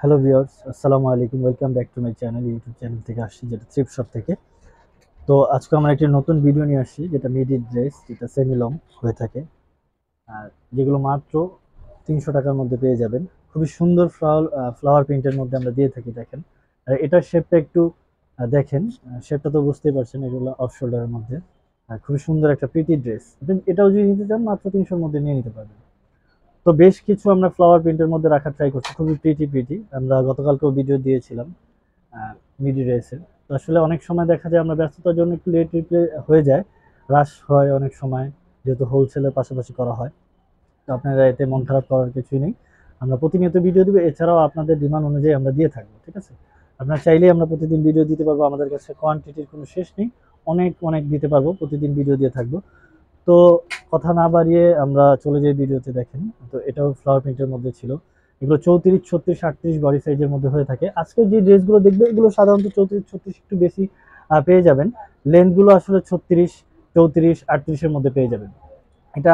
Hello viewers, আসসালামু আলাইকুম। Welcome back to my channel. YouTube channel থেকে আসছি, যেটা থ্রিফট শপ থেকে। তো আজকে আমরা একটি নতুন ভিডিও নিয়ে আসছি, যেটা মিডি ড্রেস, যেটা সেমি লং হয়ে থাকে, আর যেগুলো মাত্র 300 টাকার মধ্যে পেয়ে যাবেন। খুবই সুন্দর ফ্লাওয়ার প্রিন্টের মধ্যে আমরা দিয়ে থাকি। দেখেন, আর এটার শেপটা একটু দেখেন, শেপটা তো বুঝতেই পারছেন, এগুলো অফ শোল্ডারের মধ্যে। খুবই সুন্দর একটা প্রিটি ড্রেস। এটাও যদি নিতে চান মাত্র 300-র মধ্যে নিয়ে নিতে পারবেন। তো বেশ কিছু আমরা ফ্লাওয়ার প্রিন্টের মধ্যে রাখার ট্রাই করছি, খুবই প্রিটি। আমরা গতকালকেও ভিডিও দিয়েছিলাম মিডি রেসের। তো আসলে অনেক সময় দেখা যায় আমরা ব্যস্ততার জন্য একটু লেট রিপ্লে হয়ে যায়, রাশ হয় অনেক সময়, যেহেতু হোলসেলের পাশাপাশি করা হয়। তো আপনারা এতে মন খারাপ করার কিছুই নেই। আমরা প্রতিনিয়ত ভিডিও দিব, এছাড়াও আপনাদের ডিমান্ড অনুযায়ী আমরা দিয়ে থাকবো, ঠিক আছে? আপনারা চাইলেই আমরা প্রতিদিন ভিডিও দিতে পারবো, আমাদের কাছে কোয়ান্টিটির কোনো শেষ নেই। অনেক অনেক দিতে পারবো, প্রতিদিন ভিডিও দিয়ে থাকবো। তো কথা না বাড়িয়ে আমরা চলে যাই ভিডিওতে। দেখেন, তো এটাও ফ্লাওয়ার প্রিন্টের মধ্যে ছিল। এগুলো 34, 36, 38 বডি সাইজের মধ্যে হয়ে থাকে। আজকে যে ড্রেসগুলো দেখবে, এগুলো সাধারণত 34, 36 একটু বেশি পেয়ে যাবেন। লেন্থগুলো আসলে 36, 34, 38-এর মধ্যে পেয়ে যাবেন। এটা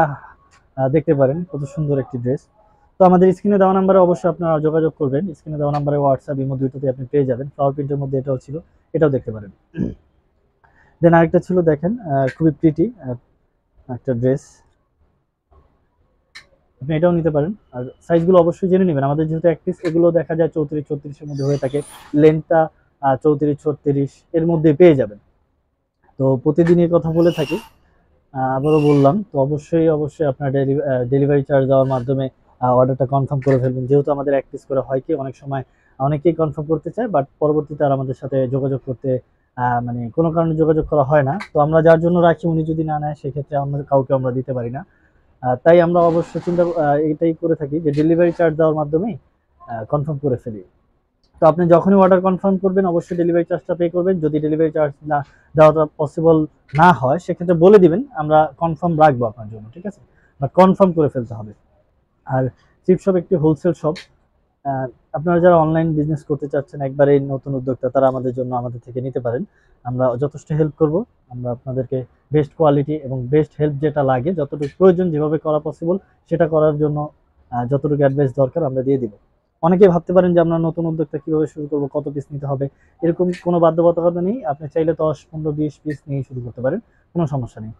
দেখতে পারেন, কত সুন্দর একটি ড্রেস। তো আমাদের স্ক্রিনে দেওয়া নাম্বারে অবশ্যই আপনারা যোগাযোগ করবেন। স্ক্রিনে দেওয়া নাম্বারে হোয়াটসঅ্যাপ, ইমো দুইটাতে আপনি পেয়ে যাবেন। ফ্লাওয়ার প্রিন্টের মধ্যে এটাও ছিল, এটাও দেখতে পারেন। দেন আরেকটা ছিল, দেখেন, খুবই প্রিটি একটা ড্রেস। আপনি এটাও নিতে পারেন। আর সাইজগুলো অবশ্যই জেনে নেবেন। আমাদের যেহেতু এক পিস, এগুলো দেখা যায় 34, 36-এর মধ্যে হয়ে থাকে। লেন্থটা 34, 36 এর মধ্যে পেয়ে যাবেন। তো প্রতিদিন এই কথা বলে থাকি, আবারও বললাম। তো অবশ্যই আপনার ডেলিভারি চার্জ দেওয়ার মাধ্যমে অর্ডারটা কনফার্ম করে ফেলবেন। যেহেতু আমাদের এক পিস করে হয় কি, অনেক সময় অনেকেই কনফার্ম করতে চায়, বাট পরবর্তীতে আর আমাদের সাথে যোগাযোগ করতে মানে কোনো কারণে যোগাযোগ করা হয় না। তো আমরা যার জন্য রাখি, উনি যদি না নেয়, সেক্ষেত্রে আমরা কাউকে দিতে পারি না। তাই আমরা অবশ্যই এটাই করে থাকি যে ডেলিভারি চার্জ দেওয়ার মাধ্যমেই কনফার্ম করে ফেলি। তো আপনি যখনই অর্ডার কনফার্ম করবেন, অবশ্যই ডেলিভারি চার্জটা পে করবেন। যদি ডেলিভারি চার্জ না দেওয়াটা পসিবল না হয়, সেক্ষেত্রে বলে দিবেন, আমরা কনফার্ম রাখবো আপনার জন্য, ঠিক আছে? বাট কনফার্ম করে ফেলতে হবে। আর চিপ শপ একটি হোলসেল শপ। আহ, আপনারা যারা অনলাইন বিজনেস করতে চাচ্ছেন, একবারে নতুন উদ্যোক্তা, তারা আমাদের থেকে নিতে পারেন। আমরা যথেষ্ট হেল্প করব। আমরা আপনাদেরকে বেস্ট কোয়ালিটি এবং বেস্ট হেল্প যেটা লাগে, যতটুকু প্রয়োজন, যেভাবে করা পসিবল, সেটা করার জন্য যতটুকু অ্যাডভাইস দরকার আমরা দিয়ে দিব। অনেকেই ভাবতে পারেন যে আমরা নতুন উদ্যোক্তা কিভাবে শুরু করব, কত পিস নিতে হবে। এরকম কোনো বাধ্যবাধকতা নেই। আপনি চাইলে 10, 15, 20 পিস নিয়ে শুরু করতে পারেন, কোনো সমস্যা নেই।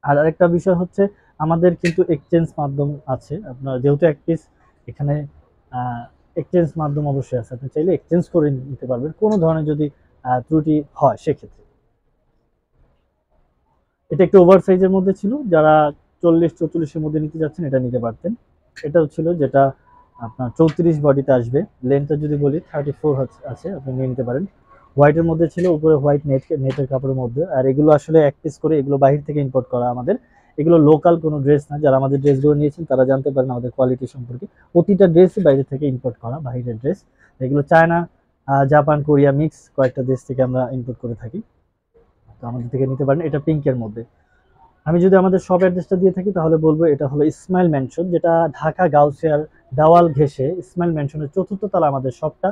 আর আরেকটা বিষয় হচ্ছে, আমাদের কিন্তু এক্সচেঞ্জ মাধ্যম আছে। আপনার যেহেতু এক পিস, এখানে এক্সচেঞ্জ মাধ্যম অবশ্যই আছে। আপনি চাইলে এক্সচেঞ্জ করে নিতে পারবেন কোনো ধরনের যদি ত্রুটি হয় সেক্ষেত্রে। এটা একটু ওভার সাইজের মধ্যে ছিল, যারা 40, 44-এর মধ্যে নিতে যাচ্ছেন, এটা নিতে পারতেন। এটাও ছিল, যেটা আপনার 34 বডিতে আসবে। লেন্থটা যদি বলি 34 আছে, আপনি নিয়ে নিতে পারেন। হোয়াইটের মধ্যে ছিল, উপরে হোয়াইট নেটের কাপড়ের মধ্যে। আর এগুলো আসলে এক পিস করে, এগুলো বাহির থেকে ইম্পোর্ট করা আমাদের। এগুলো লোকাল কোনো ড্রেস না। যারা আমাদের ড্রেসগুলো নিয়েছেন তারা জানতে পারেন আমাদের কোয়ালিটি সম্পর্কে। প্রতিটা ড্রেসই বাইরে থেকে ইম্পোর্ট করা, বাহিরের ড্রেস। এগুলো চায়না, জাপান, কোরিয়া মিক্স কয়েকটা দেশ থেকে আমরা ইম্পোর্ট করে থাকি। তো আমাদের থেকে নিতে পারেন। এটা পিঙ্কের মধ্যে। আমি যদি আমাদের শপ অ্যাড্রেসটা দিয়ে থাকি, তাহলে বলবো এটা হলো ইসমাইল ম্যানশন, যেটা ঢাকা গাউসিয়ার দেওয়াল ঘেঁষে ইসমাইল ম্যানশনের 4র্থ তলা আমাদের শপটা।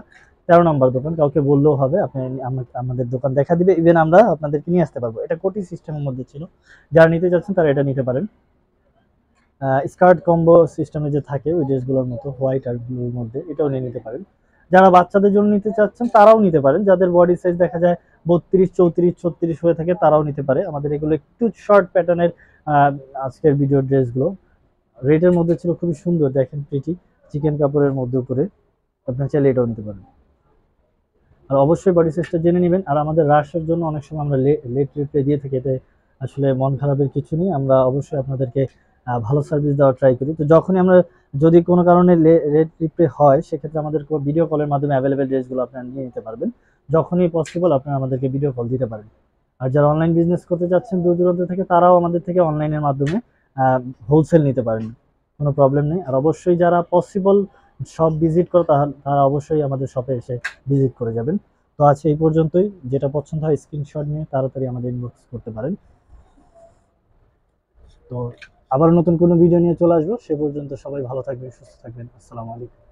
13 নম্বর দোকান। কাউকে বললেও হবে, আপনি আমাদের দোকান দেখা দিবে। ইভেন আমরা আপনাদেরকে নিয়ে আসতে পারবো। এটা কোটি সিস্টেমের মধ্যে ছিল। যারা নিতে যাচ্ছেন তারা এটা নিতে পারেন। স্কার্ট কম্বো সিস্টেমে যে থাকে, ওই ড্রেসগুলোর মতো হোয়াইট আর ব্লুর মধ্যে, এটাও নিয়ে নিতে পারেন। যারা বাচ্চাদের জন্য নিতে চাচ্ছেন তারাও নিতে পারেন। যাদের বডি সাইজ দেখা যায় 32, 34, 36 হয়ে থাকে, তারাও নিতে পারে। আমাদের এগুলো একটু শর্ট প্যাটার্নের আজকের ভিডিও ড্রেসগুলো রেডের মধ্যে ছিল, খুবই সুন্দর। দেখেন, প্রিটি চিকেন কাপড়ের মধ্যে উপরে। আপনার চাইলে এটাও নিতে পারেন। আর অবশ্যই বডি সাইজটা জেনে নেবেন। আর আমাদের রাশের জন্য অনেক সময় আমরা লেট রিপ্লাই দিয়ে থাকি। এতে আসলে মন খারাপের কিছু নেই। আমরা অবশ্যই আপনাদেরকে ভালো সার্ভিস দেওয়ার ট্রাই করি। তো যখনই আমরা, যদি কোনো কারণে লেট রিপ্লাই হয়, সেক্ষেত্রে আমাদের ভিডিও কলের মাধ্যমে অ্যাভেলেবেল ড্রেসগুলো আপনারা নিয়ে নিতে পারবেন। যখনই পসিবল আপনারা আমাদেরকে ভিডিও কল দিতে পারেন। আর যারা অনলাইন বিজনেস করতে চাচ্ছেন দূর দূরান্ত থেকে, তারাও আমাদের থেকে অনলাইনের মাধ্যমে হোলসেল নিতে পারেন, কোনো প্রবলেম নেই। আর অবশ্যই যারা পসিবল শপ ভিজিট করে, তারা অবশ্যই আমাদের শপে এসে ভিজিট করে যাবেন। তো আজ এই পর্যন্তই। যেটা পছন্দ হয় স্ক্রিনশট নিয়ে তাড়াতাড়ি আমাদের ইনবক্স করতে পারেন। তো আবার নতুন কোনো ভিডিও নিয়ে চলে আসবো। সে পর্যন্ত সবাই ভালো থাকবেন, সুস্থ থাকবেন। আসসালামু আলাইকুম।